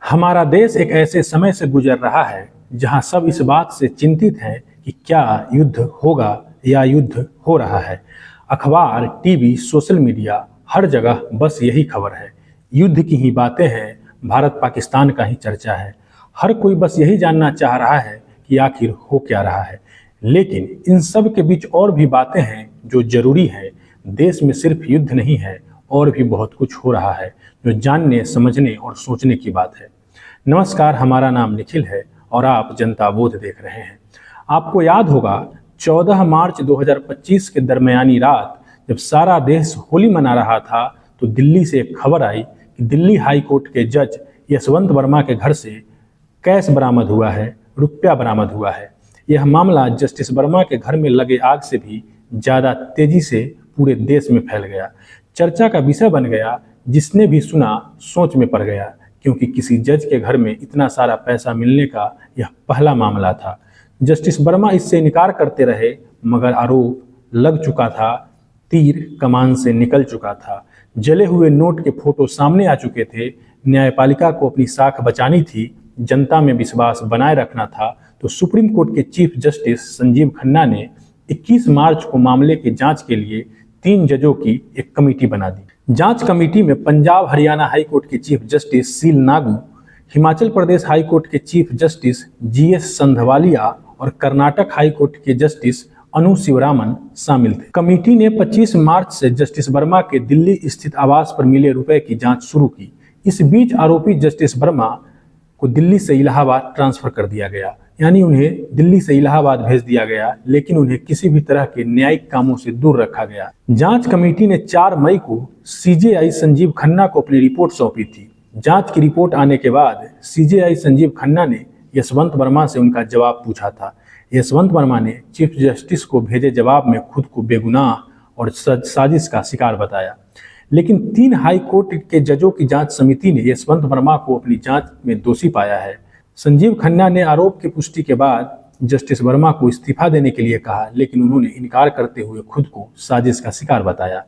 हमारा देश एक ऐसे समय से गुजर रहा है जहां सब इस बात से चिंतित हैं कि क्या युद्ध होगा या युद्ध हो रहा है। अखबार, टीवी, सोशल मीडिया, हर जगह बस यही खबर है। युद्ध की ही बातें हैं, भारत पाकिस्तान का ही चर्चा है। हर कोई बस यही जानना चाह रहा है कि आखिर हो क्या रहा है। लेकिन इन सब के बीच और भी बातें हैं जो जरूरी हैं। देश में सिर्फ युद्ध नहीं है, और भी बहुत कुछ हो रहा है जो जानने, समझने और सोचने की बात है। नमस्कार, हमारा नाम निखिल है और आप जनता बोध देख रहे हैं। आपको याद होगा 14 मार्च 2025 के दरमियानी रात जब सारा देश होली मना रहा था तो दिल्ली से एक खबर आई कि दिल्ली हाई कोर्ट के जज यशवंत वर्मा के घर से कैश बरामद हुआ है, रुपया बरामद हुआ है। यह मामला जस्टिस वर्मा के घर में लगे आग से भी ज़्यादा तेजी से पूरे देश में फैल गया, चर्चा का विषय बन गया। जिसने भी सुना सोच में पड़ गया, क्योंकि किसी जज के घर में इतना सारा पैसा मिलने का यह पहला मामला था। जस्टिस वर्मा इससे इनकार करते रहे, मगर आरोप लग चुका था, तीर कमान से निकल चुका था। जले हुए नोट के फोटो सामने आ चुके थे। न्यायपालिका को अपनी साख बचानी थी, जनता में विश्वास बनाए रखना था। तो सुप्रीम कोर्ट के चीफ जस्टिस संजीव खन्ना ने 21 मार्च को मामले की जांच के लिए 3 जजों की एक कमेटी बना दी। जांच कमेटी में पंजाब हरियाणा हाई कोर्ट के chief justice Sheel Nagu, Himachal Pradesh high court के चीफ जस्टिस जीएस संधवालिया और कर्नाटक हाई कोर्ट के जस्टिस अनु शिवरामन शामिल थे। कमेटी ने 25 मार्च से जस्टिस वर्मा के दिल्ली स्थित आवास पर मिले रुपए की जांच शुरू की। इस बीच आरोपी जस्टिस वर्मा को दिल्ली से इलाहाबाद ट्रांसफर कर दिया गया, यानी उन्हें दिल्ली से इलाहाबाद भेज दिया गया, लेकिन उन्हें किसी भी तरह के न्यायिक कामों से दूर रखा गया। जांच कमेटी ने 4 मई को सीजेआई संजीव खन्ना को अपनी रिपोर्ट सौंपी थी। जांच की रिपोर्ट आने के बाद सीजेआई संजीव खन्ना ने यशवंत वर्मा से उनका जवाब पूछा था। यशवंत वर्मा ने चीफ जस्टिस को भेजे जवाब में खुद को बेगुनाह और साजिश का शिकार बताया। लेकिन 3 हाई कोर्ट के जजों की जांच समिति ने यशवंत वर्मा को अपनी जांच में दोषी पाया है। संजीव खन्ना ने आरोप की पुष्टि के बाद जस्टिस वर्मा को इस्तीफा देने के लिए कहा, लेकिन उन्होंने इनकार करते हुए खुद को साजिश का शिकार बताया।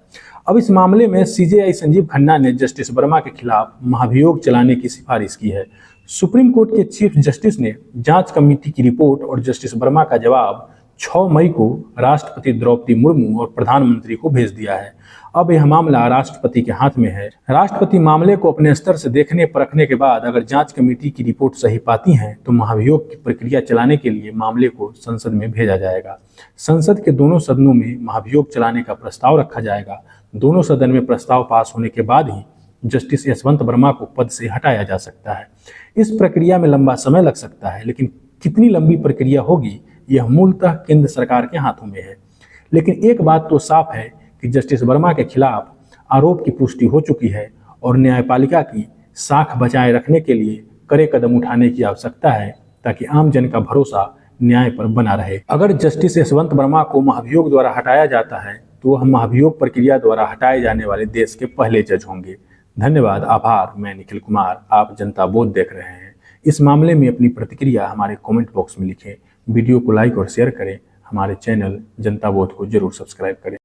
अब इस मामले में सीजेआई संजीव खन्ना ने जस्टिस वर्मा के खिलाफ महाभियोग चलाने की सिफारिश की है। सुप्रीम कोर्ट के चीफ जस्टिस ने जांच कमेटी की रिपोर्ट और जस्टिस वर्मा का जवाब 6 मई को राष्ट्रपति द्रौपदी मुर्मू और प्रधानमंत्री को भेज दिया है। अब यह मामला राष्ट्रपति के हाथ में है। राष्ट्रपति मामले को अपने स्तर से देखने परखने के बाद अगर जांच कमेटी की रिपोर्ट सही पाती हैं तो महाभियोग की प्रक्रिया चलाने के लिए मामले को संसद में भेजा जाएगा। संसद के दोनों सदनों में महाभियोग चलाने का प्रस्ताव रखा जाएगा। दोनों सदन में प्रस्ताव पास होने के बाद ही जस्टिस यशवंत वर्मा को पद से हटाया जा सकता है। इस प्रक्रिया में लंबा समय लग सकता है, लेकिन कितनी लंबी प्रक्रिया होगी यह मूलतः केंद्र सरकार के हाथों में है। लेकिन एक बात तो साफ है कि जस्टिस वर्मा के खिलाफ आरोप की पुष्टि हो चुकी है और न्यायपालिका की साख बचाए रखने के लिए कड़े कदम उठाने की आवश्यकता है, ताकि आम जन का भरोसा न्याय पर बना रहे। अगर जस्टिस यशवंत वर्मा को महाभियोग द्वारा हटाया जाता है तो वह महाभियोग प्रक्रिया द्वारा हटाए जाने वाले देश के पहले जज होंगे। धन्यवाद, आभार। मैं निखिल कुमार, आप जनता बोध देख रहे हैं। इस मामले में अपनी प्रतिक्रिया हमारे कमेंट बॉक्स में लिखें। वीडियो को लाइक और शेयर करें। हमारे चैनल जनता बोध को जरूर सब्सक्राइब करें।